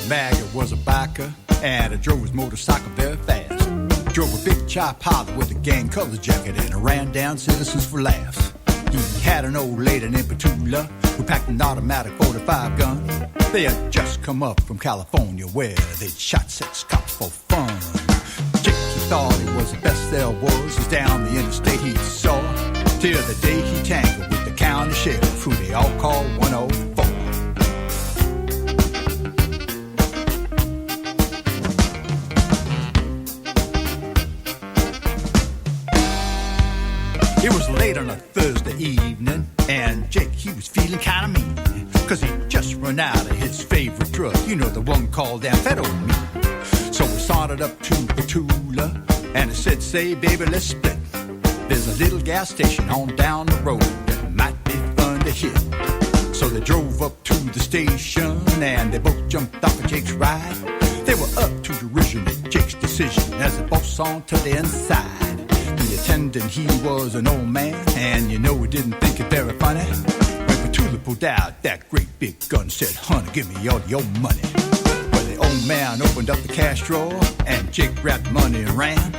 the Maggot was a biker, and he drove his motorcycle very fast. Drove a big chop Pilot with a gang color jacket, and ran down citizens for laughs. He had an old lady named Petula who packed an automatic 45 gun. They had just come up from California where they'd shot 6 cops for fun. Jake, he thought it was the best there was, as down the interstate he saw, till the day he tangled with the county sheriff, who they all called 104. It was late on a Thursday evening, and Jake, he was feeling kinda mean, 'cause he'd just run out of his favorite drug, you know, the one called amphetamine. So we sauntered up to Petula, and he said, say, baby, let's split. There's a little gas station on down the road that might be fun to hit. So they drove up to the station, and they both jumped off of Jake's ride. They were up to derision at Jake's decision as they both saw to the inside. The attendant, he was an old man, and you know we didn't think it very funny. When Petula pulled out that great big gun, said, honey, give me all your money. Well, the old man opened up the cash drawer, and Jake grabbed the money and ran.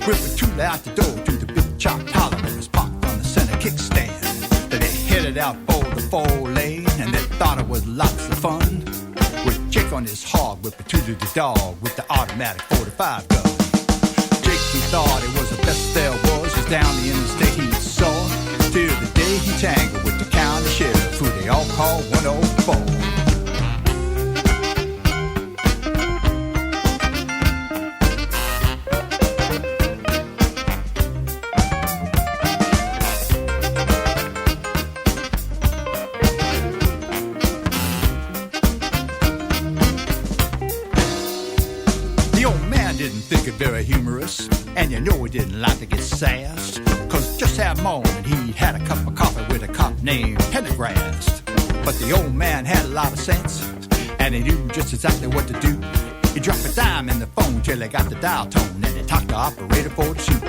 With Petula out the door to the big chop Pilot that was parked on the center kickstand. Then they headed out for the 4-lane, and they thought it was lots of fun. With Jake on his hog, with Petula the dog, with the automatic 45 gun. Jake, he thought it was the best there was, as down the interstate he saw, till the day he tangled with the county sheriff, who they all called 104. Didn't think it very humorous, and you know he didn't like to get sassed, 'cause just that morning he'd had a cup of coffee with a cop named Pendergrast. But the old man had a lot of sense, and he knew just exactly what to do. He dropped a dime in the phone till he got the dial tone, and he talked to operator 42.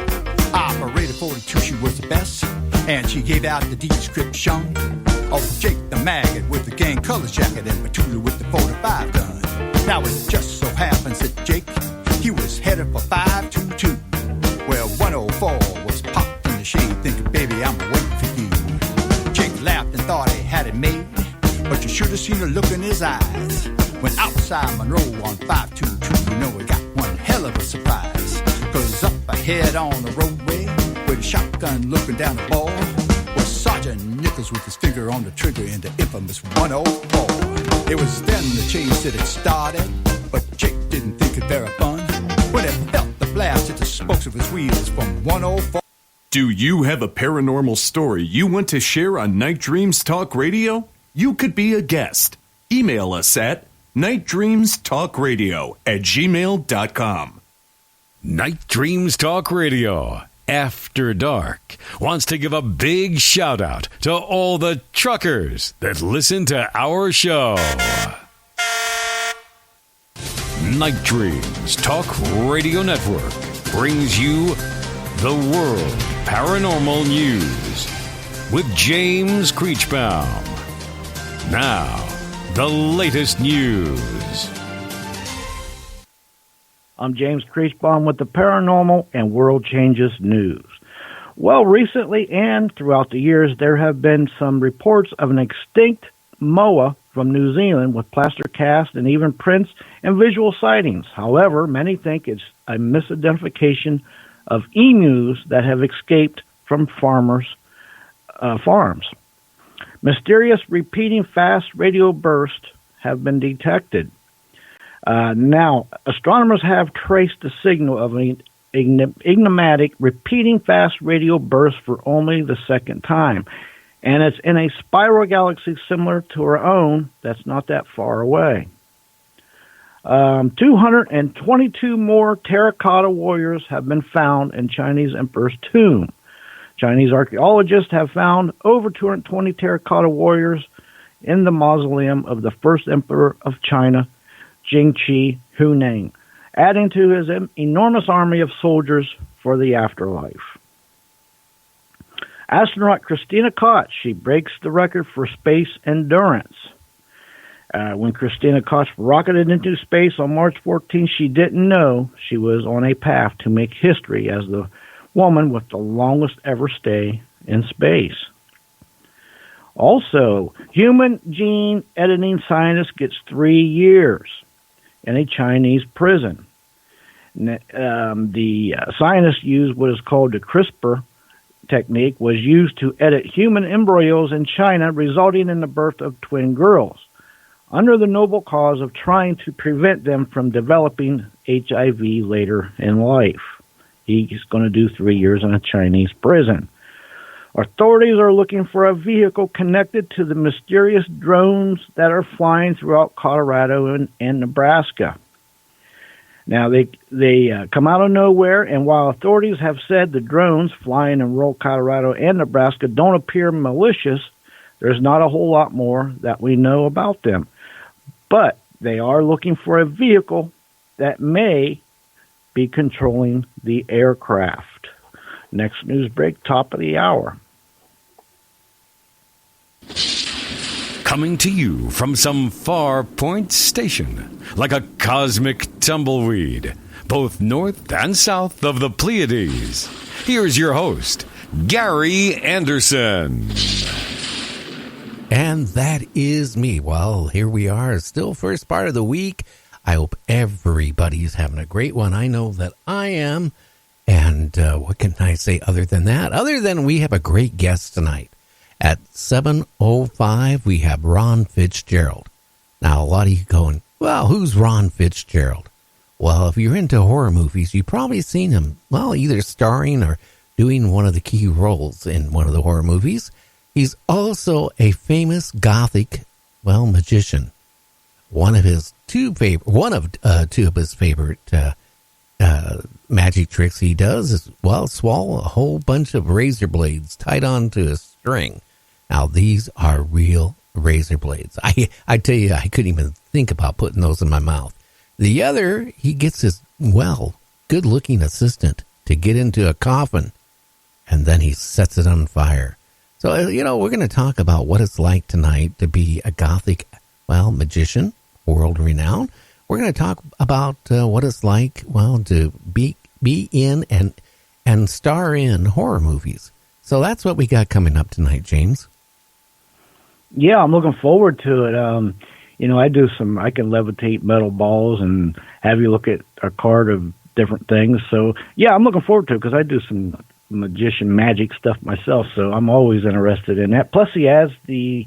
Operator 42, she was the best, and she gave out the description of Jake the Maggot with the gang colors jacket, and Petula with the 45 gun. Now it just so happens that Jake, he was headed for 522, where 104 was popped in the shade, thinking, baby, I'm waiting for you. Jake laughed and thought he had it made, but you should have seen the look in his eyes. When outside Monroe on 522, you know he got one hell of a surprise. 'Cause up ahead on the roadway, with a shotgun looking down the ball, was Sergeant Nichols with his finger on the trigger in the infamous 104. It was then the chase that had started, but Jake didn't think it very fun when it felt the blast at the spokes of his wheels from 104. Do you have a paranormal story you want to share on Night Dreams Talk Radio? You could be a guest. Email us at nightdreamstalkradio@gmail.com. Night Dreams Talk Radio, After Dark, wants to give a big shout out to all the truckers that listen to our show. Night Dreams Talk Radio Network brings you the World Paranormal News with James Creechbaum. Now, the latest news. I'm James Creechbaum with the Paranormal and World Changes News. Well, recently and throughout the years, there have been some reports of an extinct moa from New Zealand with plaster cast and even prints and visual sightings. However, many think it's a misidentification of emus that have escaped from farms. Mysterious repeating fast radio bursts have been detected. Now, astronomers have traced the signal of an enigmatic repeating fast radio burst for only the second time. And it's in a spiral galaxy similar to our own that's not that far away. 222 more terracotta warriors have been found in Chinese emperor's tomb. Chinese archaeologists have found over 220 terracotta warriors in the mausoleum of the first emperor of China, Jingqi Huineng, adding to his enormous army of soldiers for the afterlife. Astronaut Christina Koch, she breaks the record for space endurance. When Christina Koch rocketed into space on March 14th, she didn't know she was on a path to make history as the woman with the longest ever stay in space. Also, human gene editing scientist gets 3 years in a Chinese prison. The scientists used what is called the CRISPR technique, was used to edit human embryos in China, resulting in the birth of twin girls, under the noble cause of trying to prevent them from developing HIV later in life. He's going to do 3 years in a Chinese prison. Authorities are looking for a vehicle connected to the mysterious drones that are flying throughout Colorado and Nebraska. Now, they come out of nowhere, and while authorities have said the drones flying in rural Colorado and Nebraska don't appear malicious, there's not a whole lot more that we know about them. But they are looking for a vehicle that may be controlling the aircraft. Next news break, top of the hour. Coming to you from some far point station, like a cosmic tumbleweed, both north and south of the Pleiades. Here's your host, Gary Anderson. And that is me. Well, here we are, still first part of the week. I hope everybody's having a great one. I know that I am. And what can I say other than that? Other than we have a great guest tonight. At 7:05, we have Ron Fitzgerald. Now, a lot of you going, well, who's Ron Fitzgerald? Well, if you're into horror movies, you've probably seen him, well, either starring or doing one of the key roles in one of the horror movies. He's also a famous Gothic, magician. One of two of his favorite magic tricks he does is, swallow a whole bunch of razor blades tied onto a string. Now, these are real razor blades. I tell you, I couldn't even think about putting those in my mouth. The other, he gets his, good-looking assistant to get into a coffin, and then he sets it on fire. So, we're going to talk about what it's like tonight to be a Gothic, magician, world-renowned. We're going to talk about what it's like, to be in and star in horror movies. So that's what we got coming up tonight, James. Yeah, I'm looking forward to it. I can levitate metal balls and have you look at a card of different things. So, yeah, I'm looking forward to it because I do some magician magic stuff myself. So I'm always interested in that. Plus, he adds the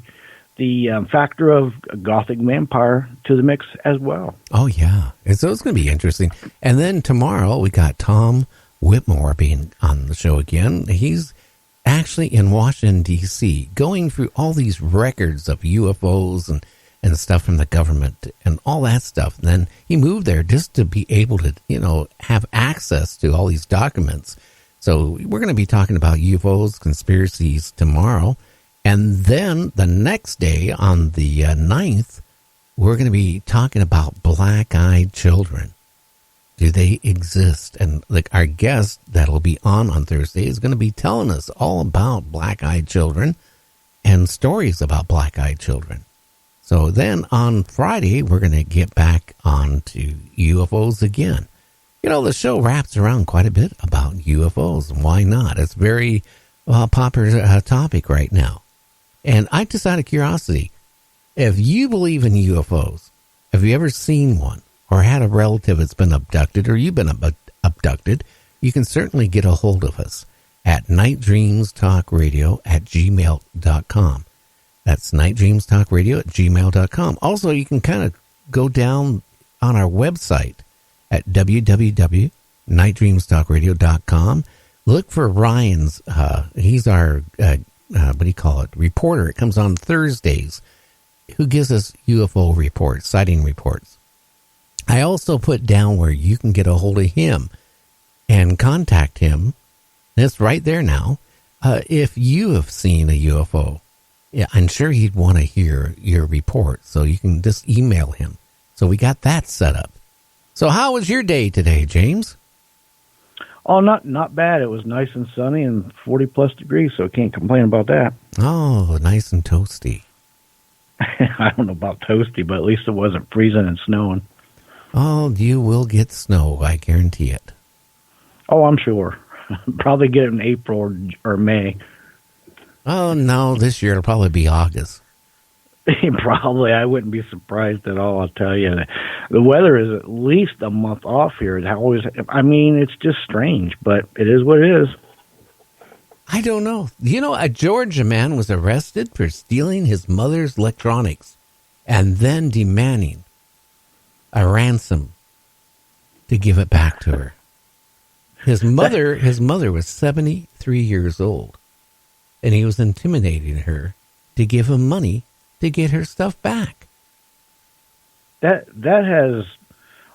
factor of a Gothic vampire to the mix as well. Oh, yeah. So it's going to be interesting. And then tomorrow we got Tom Whitmore being on the show again. He's actually in Washington, D.C., going through all these records of UFOs and stuff from the government and all that stuff. And then he moved there just to be able to, have access to all these documents. So we're going to be talking about UFOs, conspiracies tomorrow. And then the next day, on the 9th, we're going to be talking about black-eyed children. Do they exist? And our guest that'll be on Thursday is going to be telling us all about black-eyed children and stories about black-eyed children. So then on Friday, we're going to get back on to UFOs again. The show wraps around quite a bit about UFOs. Why not? It's a very popular topic right now. And I just out of curiosity, if you believe in UFOs, have you ever seen one? Or had a relative that's been abducted, or you've been abducted, you can certainly get a hold of us at nightdreamstalkradio@gmail.com. That's nightdreamstalkradio@gmail.com. Also, you can kind of go down on our website at www.nightdreamstalkradio.com. Look for Ryan's, he's our, reporter. It comes on Thursdays, who gives us UFO reports, sighting reports. I also put down where you can get a hold of him and contact him. It's right there now. If you have seen a UFO, I'm sure he'd want to hear your report. So you can just email him. So we got that set up. So how was your day today, James? Oh, not bad. It was nice and sunny and 40-plus degrees, so I can't complain about that. Oh, nice and toasty. I don't know about toasty, but at least it wasn't freezing and snowing. Oh, you will get snow, I guarantee it. Oh, I'm sure. Probably get it in April or May. Oh, no, this year it'll probably be August. Probably. I wouldn't be surprised at all, I'll tell you. The weather is at least a month off here. It's just strange, but it is what it is. I don't know. You know, a Georgia man was arrested for stealing his mother's electronics and then demanding a ransom to give it back to her. His mother was 73 years old, and he was intimidating her to give him money to get her stuff back. That has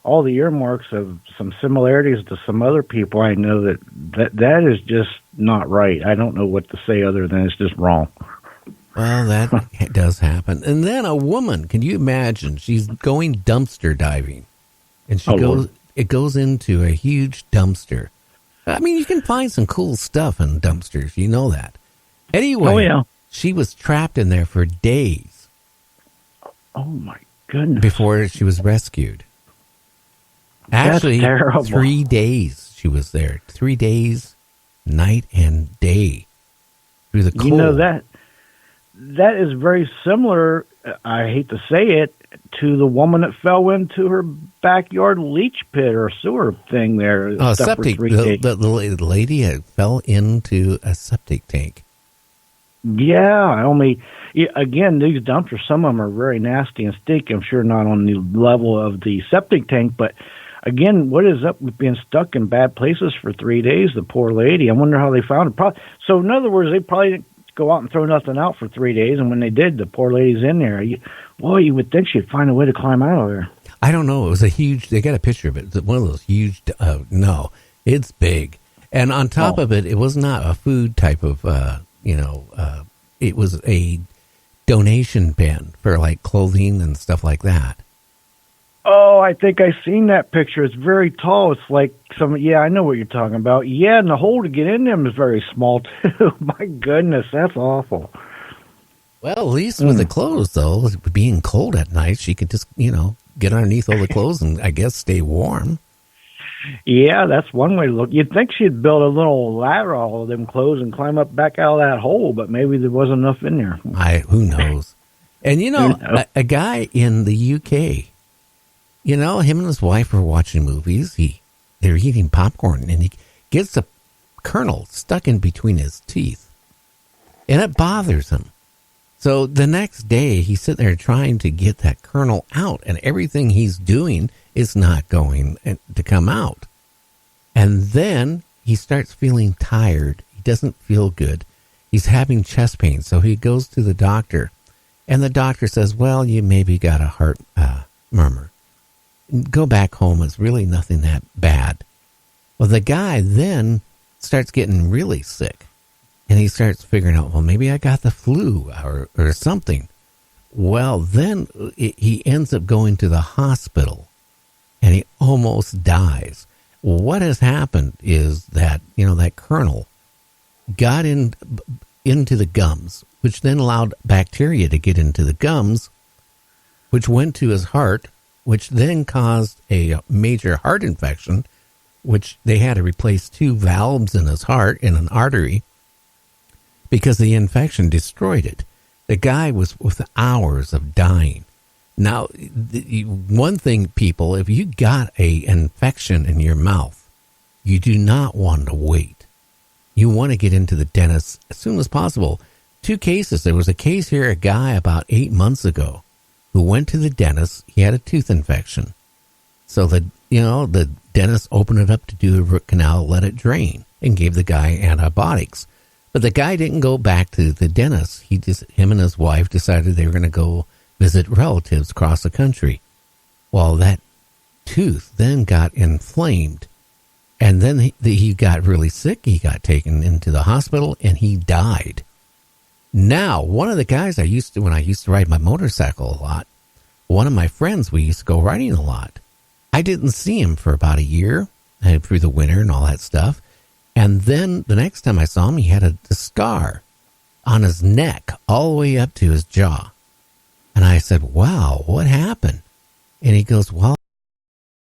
all the earmarks of some similarities to some other people I know that is just not right. I don't know what to say other than it's just wrong. Well, that does happen. And then a woman, can you imagine? She's going dumpster diving, and it goes into a huge dumpster. I mean, you can find some cool stuff in dumpsters. You know that. Anyway, She was trapped in there for days. Oh, my goodness. Before she was rescued. Actually, that's terrible. 3 days she was there. 3 days, night and day, through the cold. You know, that is very similar, I hate to say it, to the woman that fell into her backyard leach pit or sewer thing there. Septic. The lady fell into a septic tank. Yeah, again, these dumpsters, some of them are very nasty and stinky. I'm sure not on the level of the septic tank, but again, what is up with being stuck in bad places for 3 days? The poor lady. I wonder how they found her. So, in other words, they probably didn't go out and throw nothing out for 3 days, and when they did, the poor lady's in there. You would think she'd find a way to climb out of there. I don't know. It was a huge. They got a picture of it. It's one of those huge. No, it's big, and on top of it, it was not a food type of. It was a donation bin for like clothing and stuff like that. Oh, I think I've seen that picture. It's very tall. It's like I know what you're talking about. Yeah, and the hole to get in them is very small, too. My goodness, that's awful. Well, at least with the clothes, though, being cold at night, she could just, get underneath all the clothes and, I guess, stay warm. Yeah, that's one way to look. You'd think she'd build a little ladder all of them clothes and climb up back out of that hole, but maybe there wasn't enough in there. Who knows? And, a guy in the UK... him and his wife are watching movies. They're eating popcorn, and he gets a kernel stuck in between his teeth, and it bothers him. So the next day, he's sitting there trying to get that kernel out, and everything he's doing is not going to come out. And then he starts feeling tired. He doesn't feel good. He's having chest pain, so he goes to the doctor, and the doctor says, well, you maybe got a heart murmur. Go back home. It's really nothing that bad. Well, the guy then starts getting really sick, and he starts figuring out, well, maybe I got the flu or something. Well, then he ends up going to the hospital, and he almost dies. Well, what has happened is that, that kernel got into the gums, which then allowed bacteria to get into the gums, which went to his heart, which then caused a major heart infection, which they had to replace 2 valves in his heart in an artery because the infection destroyed it. The guy was with hours of dying. Now, one thing, people, if you got an infection in your mouth, you do not want to wait. You want to get into the dentist as soon as possible. 2 cases. There was a case here, a guy about 8 months ago, who went to the dentist. He had a tooth infection. So the dentist opened it up to do a root canal, let it drain, and gave the guy antibiotics. But the guy didn't go back to the dentist. Him and his wife decided they were going to go visit relatives across the country. Well, that tooth then got inflamed. And then he got really sick. He got taken into the hospital, and he died. Now, one of the guys when I used to ride my motorcycle a lot, one of my friends, we used to go riding a lot. I didn't see him for about a year, through the winter and all that stuff. And then the next time I saw him, he had a scar on his neck all the way up to his jaw. And I said, wow, what happened? And he goes, well,